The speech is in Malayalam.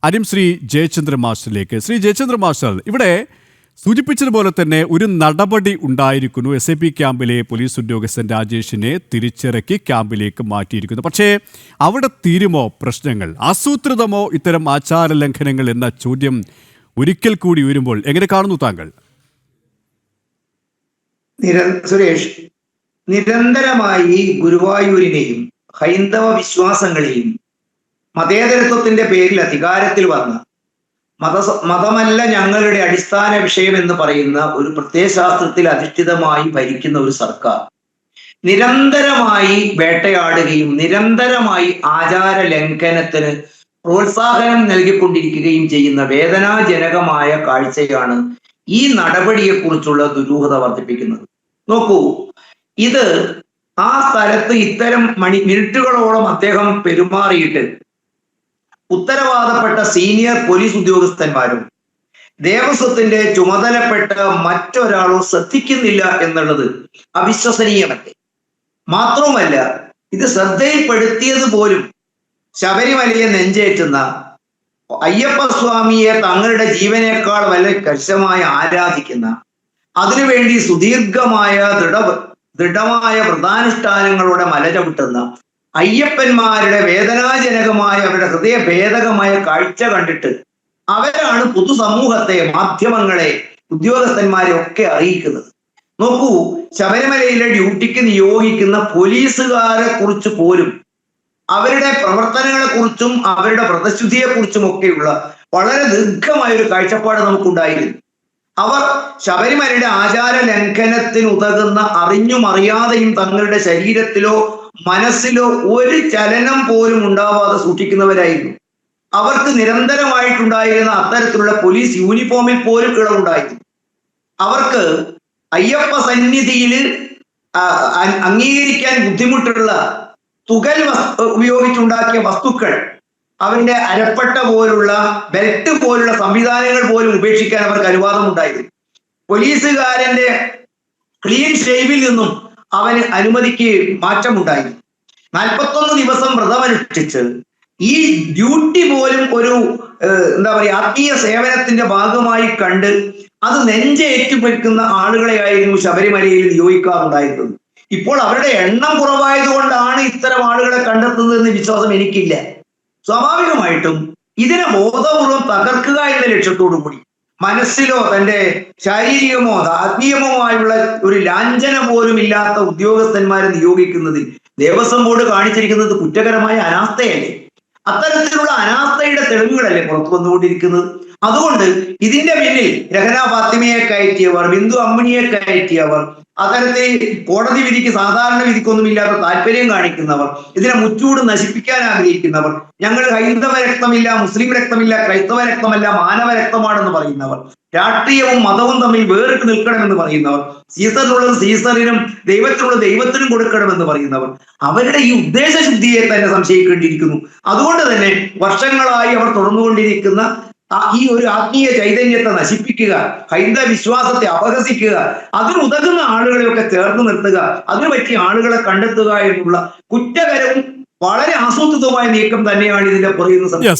അരിം ശ്രീ ജയചന്ദ്ര മാസ്റ്ററിലേക്ക്. ശ്രീ ജയചന്ദ്ര മാസ്റ്റർ, ഇവിടെ സൂചിപ്പിച്ചതുപോലെ തന്നെ ഒരു നടപടി ഉണ്ടായിരിക്കുന്നു. SIP ക്യാമ്പിലെ പോലീസ് ഉദ്യോഗസ്ഥൻ രാജേഷിനെ തിരിച്ചിറക്കി ക്യാമ്പിലേക്ക് മാറ്റിയിരിക്കുന്നു. പക്ഷേ അവിടെ തീരുമോ പ്രശ്നങ്ങൾ? ആസൂത്രിതമോ ഇത്തരം ആചാര ലംഘനങ്ങൾ എന്ന ചോദ്യം ഒരിക്കൽ കൂടി ഉയരുമ്പോൾ എങ്ങനെ കാണുന്നു താങ്കൾ? സുരേഷ്, നിരന്തരമായി ഗുരുവായൂരിനെയും ഹൈന്ദവ വിശ്വാസങ്ങളെയും മതേതരത്വത്തിന്റെ പേരിൽ അധികാരത്തിൽ വന്ന മതമല്ല ഞങ്ങളുടെ അടിസ്ഥാന വിഷയം എന്ന് പറയുന്ന ഒരു പ്രത്യയശാസ്ത്രത്തിൽ അധിഷ്ഠിതമായി ഭരിക്കുന്ന ഒരു സർക്കാർ നിരന്തരമായി വേട്ടയാടുകയും നിരന്തരമായി ആചാര ലംഘനത്തിന് പ്രോത്സാഹനം നൽകിക്കൊണ്ടിരിക്കുകയും ചെയ്യുന്ന വേദനാജനകമായ കാഴ്ചയാണ് ഈ നടപടിയെക്കുറിച്ചുള്ള ദുരൂഹത വർദ്ധിപ്പിക്കുന്നത്. നോക്കൂ, ഇത് ആ സ്ഥലത്ത് ഇത്തരം മിനിറ്റുകളോളം അദ്ദേഹം പെരുമാറിയിട്ട് ഉത്തരവാദപ്പെട്ട സീനിയർ പോലീസ് ഉദ്യോഗസ്ഥന്മാരും ദേവസ്വത്തിന്റെ ചുമതലപ്പെട്ട മറ്റൊരാളോ ശ്രദ്ധിക്കുന്നില്ല എന്നുള്ളത് അവിശ്വസനീയമല്ലേ. മാത്രവുമല്ല, ഇത് ശ്രദ്ധയിൽപ്പെടുത്തിയത് പോലും ശബരിമലയെ നെഞ്ചേറ്റുന്ന അയ്യപ്പസ്വാമിയെ തങ്ങളുടെ ജീവനേക്കാൾ വളരെ കർശനമായി ആരാധിക്കുന്ന, അതിനുവേണ്ടി സുദീർഘമായ ദൃഢമായ വ്രതാനുഷ്ഠാനങ്ങളുടെ മലചവിട്ടുന്ന അയ്യപ്പന്മാരുടെ വേദനാജനകമായ അവരുടെ ഹൃദയഭേദകമായ കാഴ്ച കണ്ടിട്ട് അവരാണ് പൊതുസമൂഹത്തെ, മാധ്യമങ്ങളെ, ഉദ്യോഗസ്ഥന്മാരെ ഒക്കെ അറിയിക്കുന്നത്. നോക്കൂ, ശബരിമലയിലെ ഡ്യൂട്ടിക്ക് നിയോഗിക്കുന്ന പോലീസുകാരെ കുറിച്ച് പോലും അവരുടെ പ്രവർത്തനങ്ങളെ കുറിച്ചും അവരുടെ വ്രതശുദ്ധിയെ കുറിച്ചും ഒക്കെയുള്ള വളരെ ദീർഘമായ ഒരു കാഴ്ചപ്പാട് നമുക്കുണ്ടായിരുന്നു. അവർ ശബരിമലയുടെ ആചാര ലംഘനത്തിന് ഉതകുന്ന അറിഞ്ഞും അറിയാതെയും തങ്ങളുടെ ശരീരത്തിലോ മനസ്സിലോ ഒരു ചലനം പോലും ഉണ്ടാവാതെ സൂക്ഷിക്കുന്നവരായിരുന്നു. അവർക്ക് നിരന്തരമായിട്ടുണ്ടായിരുന്ന അത്തരത്തിലുള്ള പോലീസ് യൂണിഫോമിൽ പോലും ഇളവുണ്ടായിരുന്നു. അവർക്ക് അയ്യപ്പ സന്നിധിയിൽ അംഗീകരിക്കാൻ ബുദ്ധിമുട്ടുള്ള തുകൽ ഉപയോഗിച്ചുണ്ടാക്കിയ വസ്തുക്കൾ, അവന്റെ അരപ്പട്ട പോലുള്ള ബെൽറ്റ് പോലുള്ള സംവിധാനങ്ങൾ പോലും ഉപേക്ഷിക്കാൻ അവർക്ക് അനുവാദമുണ്ടായിരുന്നു. പോലീസുകാരന്റെ ക്ലീൻ ഷേവിൽ നിന്നും അവന് അനുമതിക്ക് മാറ്റമുണ്ടായിരുന്നു. 41 ദിവസം വ്രതമനുഷ്ഠിച്ച് ഈ ഡ്യൂട്ടി പോലും ഒരു ആത്മീയ സേവനത്തിന്റെ ഭാഗമായി കണ്ട് അത് നെഞ്ചേറ്റുപറ്റുന്ന ആളുകളെയായിരുന്നു ശബരിമലയിൽ നിയോഗിക്കാറുണ്ടായിരുന്നത്. ഇപ്പോൾ അവരുടെ എണ്ണം കുറവായതുകൊണ്ടാണ് ഇത്തരം ആളുകളെ കണ്ടെത്തുന്നതെന്ന് വിശ്വാസം എനിക്കില്ല. സ്വാഭാവികമായിട്ടും ഇതിനെ ബോധപൂർവം തകർക്കുക എന്ന ലക്ഷ്യത്തോടു കൂടി മനസ്സിലോ തന്റെ ശാരീരികമോ ആത്മീയമോ ഒരു ലാഞ്ചന പോലും ഇല്ലാത്ത ഉദ്യോഗസ്ഥന്മാരെ നിയോഗിക്കുന്നതിൽ ദേവസ്വം ബോർഡ് കാണിച്ചിരിക്കുന്നത് കുറ്റകരമായ അനാസ്ഥയല്ലേ? അത്തരത്തിലുള്ള അനാസ്ഥയുടെ തെളിവുകളല്ലേ പുറത്തു വന്നുകൊണ്ടിരിക്കുന്നത്? അതുകൊണ്ട് ഇതിന്റെ പിന്നിൽ രഹന ഫാത്തിമയെ കയറ്റിയവർ, ബിന്ദു അമ്മിണിയെ കയറ്റിയവർ, അത്തരത്തിൽ കോടതി വിധിക്ക് സാധാരണ വിധിക്കൊന്നുമില്ലാത്ത താല്പര്യം കാണിക്കുന്നവർ, ഇതിനെ മുച്ചൂട് നശിപ്പിക്കാൻ ആഗ്രഹിക്കുന്നവർ, ഞങ്ങൾ ഹൈന്ദവ രക്തമില്ല, മുസ്ലിം രക്തമില്ല, ക്രൈസ്തവ രക്തമല്ല, മാനവ രക്തമാണെന്ന് പറയുന്നവർ, രാഷ്ട്രീയവും മതവും തമ്മിൽ വേറിട്ട് നിൽക്കണമെന്ന് പറയുന്നവർ, സീസറിനുള്ളത് സീസറിനും ദൈവത്തിനുള്ളത് ദൈവത്തിനും കൊടുക്കണമെന്ന് പറയുന്നവർ, അവരുടെ ഈ ഉദ്ദേശശുദ്ധിയെ തന്നെ സംശയിക്കേണ്ടിയിരിക്കുന്നു. അതുകൊണ്ട് തന്നെ വർഷങ്ങളായി അവർ തുടർന്നുകൊണ്ടിരിക്കുന്ന ഈ ഒരു ആത്മീയ ചൈതന്യത്തെ നശിപ്പിക്കുക, ഹൈന്ദവ വിശ്വാസത്തെ അപഹസിക്കുക, അതിനുതകുന്ന ആളുകളെയൊക്കെ ചേർന്ന് നിർത്തുക, അതിനു പറ്റിയ ആളുകളെ കണ്ടെത്തുക എന്നുള്ള കുറ്റകരവും വളരെ ആസൂത്രിതമായ നീക്കം തന്നെയാണ് ഇതിന്റെ പുറകിൽ നിന്ന്